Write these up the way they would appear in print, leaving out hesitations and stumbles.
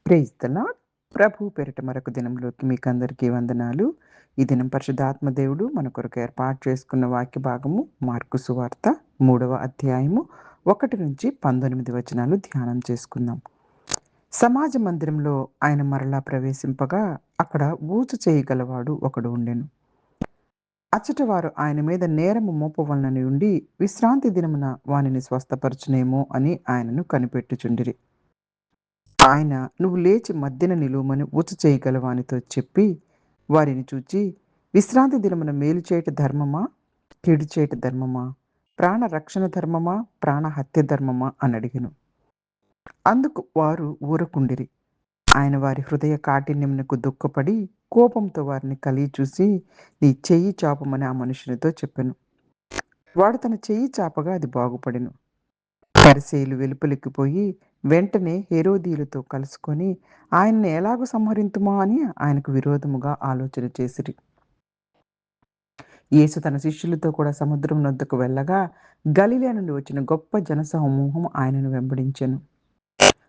Praise the lord. ప్రభు పేరిట మరొక దినంలోకి మీకందరికీ వందనాలు. ఈ దినం పరిశుద్ధాత్మ దేవుడు మన కొరకు ఏర్పాటు చేసుకున్న వాక్య భాగము మార్కు సువార్త 3వ అధ్యాయము 1-19 వచనాలు ధ్యానం చేసుకుందాం. సమాజ మందిరంలో ఆయన మరలా ప్రవేశింపగా అక్కడ ఊచ చేయగలవాడు ఒకడు ఉండెను. అచ్చట వారు ఆయన మీద నేరము మోపవలనని ఉండి విశ్రాంతి దినమున వానిని స్వస్థపరచునేమో అని ఆయనను కనిపెట్టుచుండిరి. ఆయన నువ్వు లేచి మధ్యన నిలువమని ఊచ చేయగలవానితో చెప్పి వారిని చూచి, విశ్రాంతి దినమున మేలు చేయట ధర్మమా, కీడు చేయట ధర్మమా, ప్రాణ రక్షణ ధర్మమా, ప్రాణ హత్య ధర్మమా అని అడిగెను. అందుకు వారు ఊరకుండిరి. ఆయన వారి హృదయ కాఠిన్యమునకు దుఃఖపడి కోపంతో వారిని కలిగి చూసి, నీ చెయ్యి చాపమని ఆ మనుషునితో చెప్పెను. వాడు తన చెయ్యి చాపగా అది బాగుపడెను. పరిసయ్యులు వెలుపలికి పోయి వెంటనే హేరోదీయులతో కలుసుకొని ఆయన్ని ఎలాగూ సంహరింతుమా అని ఆయనకు విరోధముగా ఆలోచన చేసిరి. యేసు తన శిష్యులతో కూడా సముద్రం నొద్దకు వెళ్ళగా గలిలయ నుండి వచ్చిన గొప్ప జనసమూహం ఆయనను వెంబడించెను.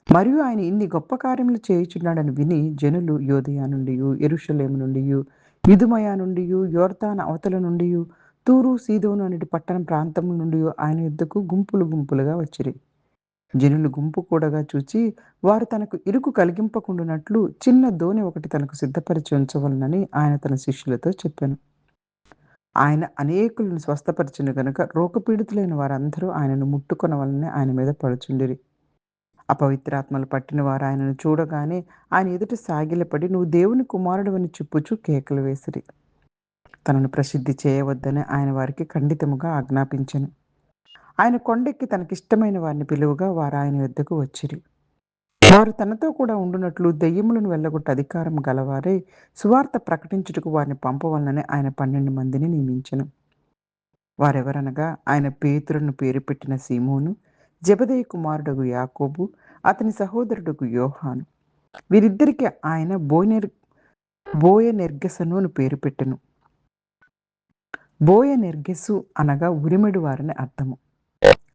మరియు ఆయన ఇన్ని గొప్ప కార్యములు చేయుచున్నాడని విని జనులు యోదయ నుండియు, యెరూషలేము నుండియు, యూదయ నుండియు, యొర్దాను అవతల నుండియు, తూరు సీదోను అనేటి పట్టణ ప్రాంతముల నుండియు ఆయన యొద్దకు గుంపులు గుంపులుగా వచ్చిరి. జనులు గుంపు కూడగా చూచి వారు తనకు ఇరుకు కలిగింపకుండునట్లు చిన్న దోణి ఒకటి తనకు సిద్ధపరిచి ఉంచవలనని ఆయన తన శిష్యులతో చెప్పెను. ఆయన అనేకులను స్వస్థపరిచెను గనుక రోగపీడితులైన వారందరూ ఆయనను ముట్టుకొనవలనని ఆయన మీద పడుచుండిరి. అపవిత్రాత్మలు పట్టిన వారు ఆయనను చూడగానే ఆయన ఎదుట సాగిలపడి, నువ్వు దేవుని కుమారుడవని చెప్పుచు కేకలు వేసిరి. తనను ప్రసిద్ధి చేయవద్దని ఆయన వారికి ఖండితముగా ఆజ్ఞాపించెను. ఆయన కొండెక్కి తనకిష్టమైన వారిని పిలువగా వారు ఆయన యొద్దకు వచ్చిరి. వారు తనతో కూడా ఉండునట్లు దెయ్యములను వెళ్ళగొట్ట అధికారం గలవారై సువార్త ప్రకటించుటకు వారిని పంపవలనని ఆయన 12 మందిని నియమించెను. వారెవరనగా ఆయన పేతురును పేరు పెట్టిన సీమోను, జెబెదయి కుమారుడగు యాకోబు, అతని సహోదరుడగు యోహాను. వీరిద్దరికి ఆయన బోయనెర్గెసను అని పేరు పెట్టెను. బోయనెర్గెసు అనగా ఉరిమెడు వారని అర్థము.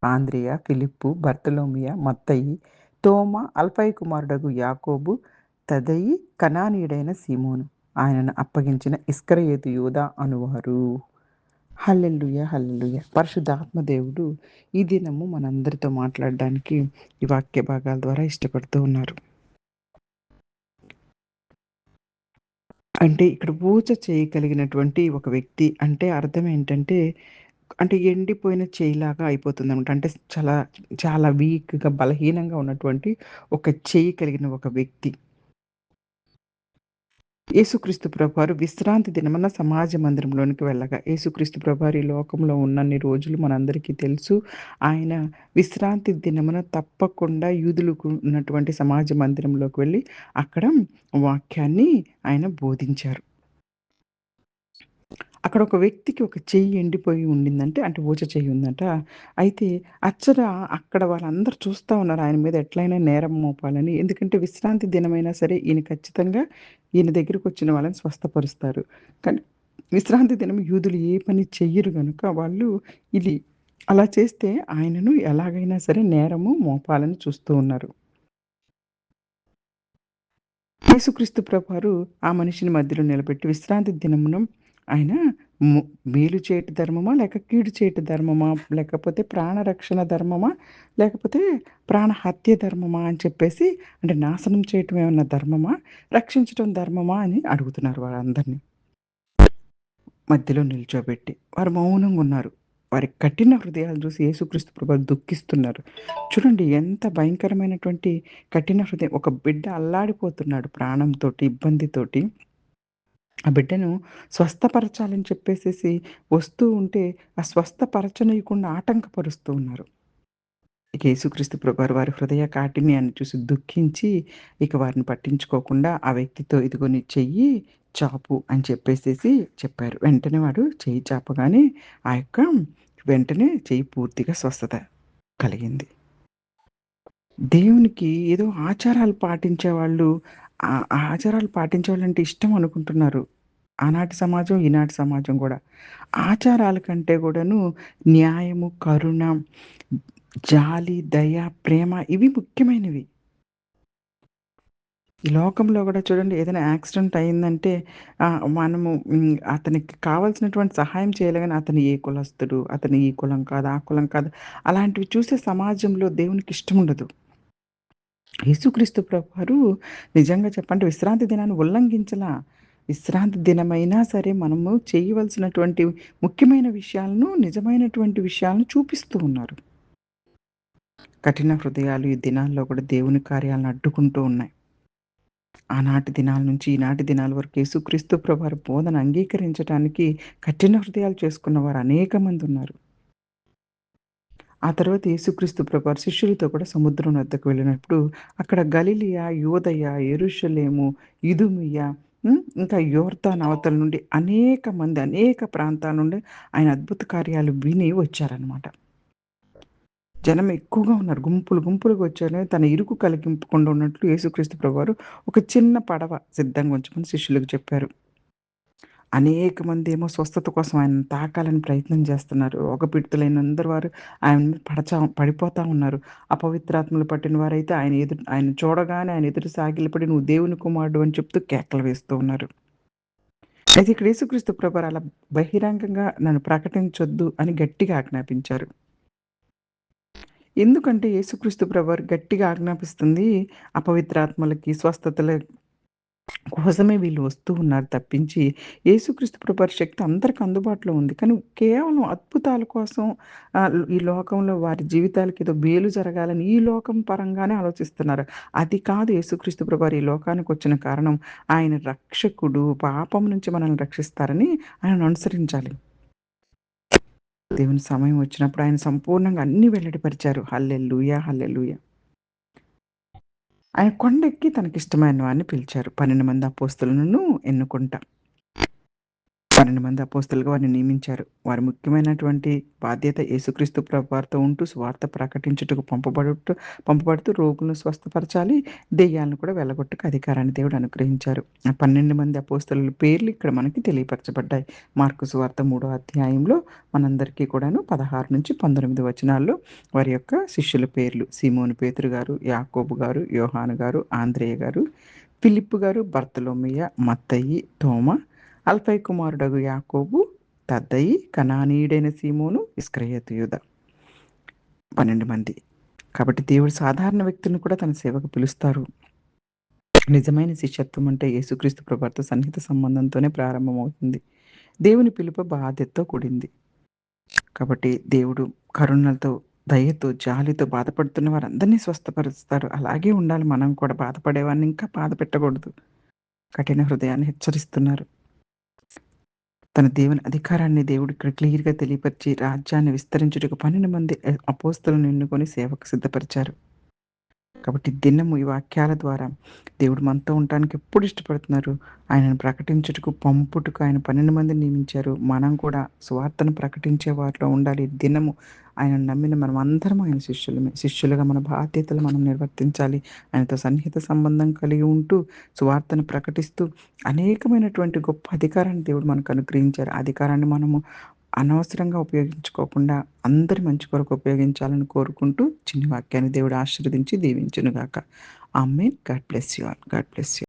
ఆంద్రియ, ఫిలిప్పు, బర్తలోమియ, మత్తయి, తోమ, అల్ఫయి కుమారుడగు యాకోబు, తదయి, కనానీయుడైన సీమోను, ఆయనను అప్పగించిన ఇస్కరియోతు యూదా అనువారు. హల్లెలూయా, హల్లెలూయా. పరిశుద్ధాత్మ దేవుడు ఈ దినము మనందరితో మాట్లాడడానికి ఈ వాక్య భాగాల ద్వారా ఇష్టపడుతూ ఉన్నారు. అంటే ఇక్కడ ఊచ చేయగలిగినటువంటి ఒక వ్యక్తి అంటే అర్థం ఏంటంటే, అంటే ఎండిపోయిన చేయిలాగా అయిపోతుందనమాట. అంటే చాలా, చాలా వీక్‌గా, బలహీనంగా ఉన్నటువంటి ఒక చెయ్యి కలిగిన ఒక వ్యక్తి. యేసుక్రీస్తు ప్రభువారు విశ్రాంతి దినమున సమాజ మందిరంలోనికి వెళ్ళగా, యేసుక్రీస్తు ప్రభువారు ఈ లోకంలో ఉన్నన్ని రోజులు మనందరికీ తెలుసు. ఆయన విశ్రాంతి దినమున తప్పకుండా యూదులకు ఉన్నటువంటి సమాజ మందిరంలోకి వెళ్ళి అక్కడ వాక్యాన్ని ఆయన బోధించారు. అక్కడ ఒక వ్యక్తికి ఒక చెయ్యి ఎండిపోయి ఉండిందంటే, అంటే ఊచ చెయ్యి ఉందంట. అయితే అక్కడ వాళ్ళందరూ చూస్తా ఉన్నారు ఆయన మీద ఎట్లైనా నేరం మోపాలని. ఎందుకంటే విశ్రాంతి దినమైనా సరే ఈయన ఖచ్చితంగా ఈయన దగ్గరికొచ్చిన వాళ్ళని స్వస్థపరుస్తారు. కానీ విశ్రాంతి దినం యూదులు ఏ పని చెయ్యరు గనుక వాళ్ళు ఇది అలా చేస్తే ఆయనను ఎలాగైనా సరే నేరము మోపాలని చూస్తూ ఉన్నారు. యేసుక్రీస్తు ప్రభువారు ఆ మనిషిని మధ్యలో నిలబెట్టి విశ్రాంతి దినమున ఆయన ము మేలు చేయట ధర్మమా? లేక కీడు చేయట ధర్మమా? లేకపోతే ప్రాణరక్షణ ధర్మమా? లేకపోతే ప్రాణహత్య ధర్మమా? అని చెప్పేసి అంటే నాశనం చేయటం ఏమన్నా ధర్మమా? రక్షించటం ధర్మమా? అని అడుగుతున్నారు వాళ్ళందరిని. మధ్యలో నిల్చోబెట్టి. వారు మౌనంగున్నారు. వారి కఠిన హృదయాలు చూసి యేసుక్రీస్తు ప్రభువారు దుఃఖిస్తున్నారు. చూడండి ఎంత భయంకరమైనటువంటి కఠిన హృదయం. ఒక బిడ్డ అల్లాడిపోతున్నాడు ప్రాణంతోటి, ఇబ్బందితోటి. ఆ బిడ్డను స్వస్థపరచాలని చెప్పేసేసి వస్తూ ఉంటే, ఆ స్వస్థపరచనీయకుండా ఆటంకపరుస్తూ ఉన్నారు. ఇక యేసుక్రీస్తు ప్రభువారు వారి హృదయ కాఠిన్యాన్ని చూసి దుఃఖించి, ఇక వారిని పట్టించుకోకుండా ఆ వ్యక్తితో ఇదిగో నీ చెయ్యి చాపు అని చెప్పేసేసి చెప్పారు. వెంటనే వాడు చెయ్యి చాపగానే ఆ యొక్క వెంటనే చెయ్యి పూర్తిగా స్వస్థత కలిగింది. దేవునికి ఏదో ఆచారాలు పాటించేవాళ్ళు ఆ ఆచారాలు పాటించేవాళ్ళంటే ఇష్టం అనుకుంటున్నారు. ఆనాటి సమాజం, ఈనాటి సమాజం గూడా. ఆచారాల కంటే గూడాను న్యాయము, కరుణ, జాలి, దయ, ప్రేమ ఇవి ముఖ్యమైనవి. ఈ లోకంలో గూడా చూడండి ఏదైనా యాక్సిడెంట్ అయిందంటే మనము అతనికి కావాల్సినటువంటి సహాయం చేయాలి గాని అతను ఏ కులస్తుడు, అతను ఈ కులం కాదు, ఆ కులం కాదు అలాంటివి చూసే సమాజంలో దేవునికి ఇష్టముండదు. యేసుక్రీస్తు ప్రభువారు నిజంగా చెప్పంటే విశ్రాంతి దినాన్ని ఉల్లంఘించలా. విశ్రాంతి దినమైనా సరే మనము చేయవలసినటువంటి ముఖ్యమైన విషయాలను, నిజమైనటువంటి విషయాలను చూపిస్తూ ఉన్నారు. కఠిన హృదయాలు ఈ దినాల్లో కూడా దేవుని కార్యాలను అడ్డుకుంటూ ఉన్నాయి. ఆనాటి దినాల నుంచి ఈనాటి దినాల వరకు యేసుక్రీస్తు ప్రభువారి బోధన అంగీకరించటానికి కఠిన హృదయాలు చేసుకున్నవారు అనేకమందున్నారు. ఆ తర్వాత యేసుక్రీస్తు ప్రభువారు శిష్యులతో కూడా సముద్రం వద్దకు వెళ్ళినప్పుడు అక్కడ గలిలయ, యూదయ, యెరూషలేము, ఇదుమియ ఇంకా యోర్దాను అవతల నుండి అనేక మంది, అనేక ప్రాంతాల నుండి ఆయన అద్భుత కార్యాలు విని వచ్చారనమాట. జనం ఎక్కువగా ఉన్నారు. గుంపులు గుంపులుగా వచ్చారు. తన ఇరుకు కలిగింపకుండా ఉన్నట్లు యేసుక్రీస్తు ప్రభువారు ఒక చిన్న పడవ సిద్ధంగా ఉంచమని శిష్యులకు చెప్పారు. అనేక మందేమో స్వస్థత కోసం ఆయనను తాకాలని ప్రయత్నం చేస్తున్నారు. రోగపీడితులైనందరు వారు ఆయన మీద పడిపోతా ఉన్నారు. అపవిత్రాత్మలు పట్టిన వారైతే ఆయన చూడగానే ఆయన ఎదురు సాగిలపడి "నువ్వు దేవుని కుమారుడు" అని చెప్తూ కేకలు వేస్తూ ఉన్నారు. అయితే ఇక్కడ యేసుక్రీస్తు ప్రభువారు అలా బహిరంగంగా నన్ను ప్రకటించొద్దు అని గట్టిగా ఆజ్ఞాపించారు. ఎందుకంటే యేసుక్రీస్తు ప్రభువారు గట్టిగా ఆజ్ఞాపిస్తుంది అపవిత్రాత్మలకి, స్వస్థతల కోసమే వీళ్ళు వస్తూ ఉన్నారు తప్పించి, యేసుక్రీస్తు ప్రభువారి శక్తి అందరికి అందుబాటులో ఉంది. కానీ కేవలం అద్భుతాల కోసం ఈ లోకంలో వారి జీవితాలకి ఏదో మేలు జరగాలని ఈ లోకం పరంగానే ఆలోచిస్తున్నారు. అది కాదు యేసుక్రీస్తు ప్రభువారు ఈ లోకానికొచ్చిన కారణం. ఆయన రక్షకుడు, పాపం నుంచి మనల్ని రక్షిస్తారని ఆయనను అనుసరించాలి. దేవుని సమయం వచ్చినప్పుడు ఆయన సంపూర్ణంగా అన్నీ వెల్లడిపరిచారు. హల్లెలూయా! హల్లెలూయా! ఆయన కొండెక్కి తనకిష్టమైన వారిని పిలిచారు. 12 మంది అపోస్తలులను ఎన్నుకుంటా. 12 మంది అపోస్తలుగా వారిని నియమించారు. వారి ముఖ్యమైనటువంటి బాధ్యత యేసుక్రీస్తు ప్రభువారితో ఉంటూ సువార్త ప్రకటించుటకు పంపబడుతూ రోగులను స్వస్థపరచాలి. దెయ్యాలను కూడా వెళ్ళగొట్టుటకు అధికారాన్ని దేవుడు అనుగ్రహించారు. ఆ 12 మంది అపోస్తలుల పేర్లు ఇక్కడ మనకి తెలియపరచబడ్డాయి. మార్కు సువార్త 3వ అధ్యాయంలో మనందరికీ కూడాను 16-19 వచనాల్లో వారి యొక్క శిష్యుల పేర్లు సీమోను పేతురు గారు, యాకోబు గారు, యోహాను గారు, ఆంద్రేయ గారు, ఫిలిప్పు గారు, బర్తలోమయ్య, మత్తయి, తోమా, అల్ఫై కుమారుడగు యాకోబు, తద్దయి, కనానీయుడైన సీమోను, ఇస్కరియోతు యూదా. 12 మంది. కాబట్టి దేవుడు సాధారణ వ్యక్తులను కూడా తన సేవకు పిలుస్తారు. నిజమైన శిష్యత్వం అంటే యేసుక్రీస్తు ప్రభువారితో సన్నిహిత సంబంధంతోనే ప్రారంభమవుతుంది. దేవుని పిలుపు బాధ్యతతో కూడింది. కాబట్టి దేవుడు కరుణలతో, దయతో, జాలితో బాధపడుతున్న వారందరినీ స్వస్థపరుస్తారు. అలాగే ఉండాలి మనం కూడా. బాధపడేవారిని ఇంకా బాధ పెట్టకూడదు. కఠిన హృదయాన్ని హెచ్చరిస్తున్నారు. తన దేవుని అధికారాన్ని దేవుడు ఇక్కడ క్లియర్‌గా తెలియపరిచి రాజ్యాన్ని విస్తరించుటకు 12 మంది అపోస్తలులను ఎన్నుకొని సేవకు సిద్ధపరిచారు. కాబట్టి దినము ఈ వాక్యాల ద్వారా దేవుడు మనతో ఉండటానికి ఎప్పుడు ఇష్టపడుతున్నారు. ఆయనను ప్రకటించుటకు, పంపుటకు ఆయన 12 మందిని నియమించారు. మనం కూడా సువార్తను ప్రకటించే వారిలో ఉండాలి. దినము ఆయనను నమ్మిన మనమందరం ఆయన శిష్యులమే. శిష్యులుగా మన బాధ్యతలు మనం నిర్వర్తించాలి. ఆయనతో సన్నిహిత సంబంధం కలిగి ఉంటూ, సువార్తను ప్రకటిస్తూ అనేకమైనటువంటి గొప్ప అధికారాన్ని దేవుడు మనకు అనుగ్రహించారు. ఆ అధికారాన్ని మనము అనవసరంగా ఉపయోగించుకోకుండా అందరి మంచి కొరకు ఉపయోగించాలని కోరుకుంటూ చిన్ని వాక్యాన్ని దేవుడు ఆశీర్వదించి దీవించునుగాక. Amen. God bless you all. God bless you.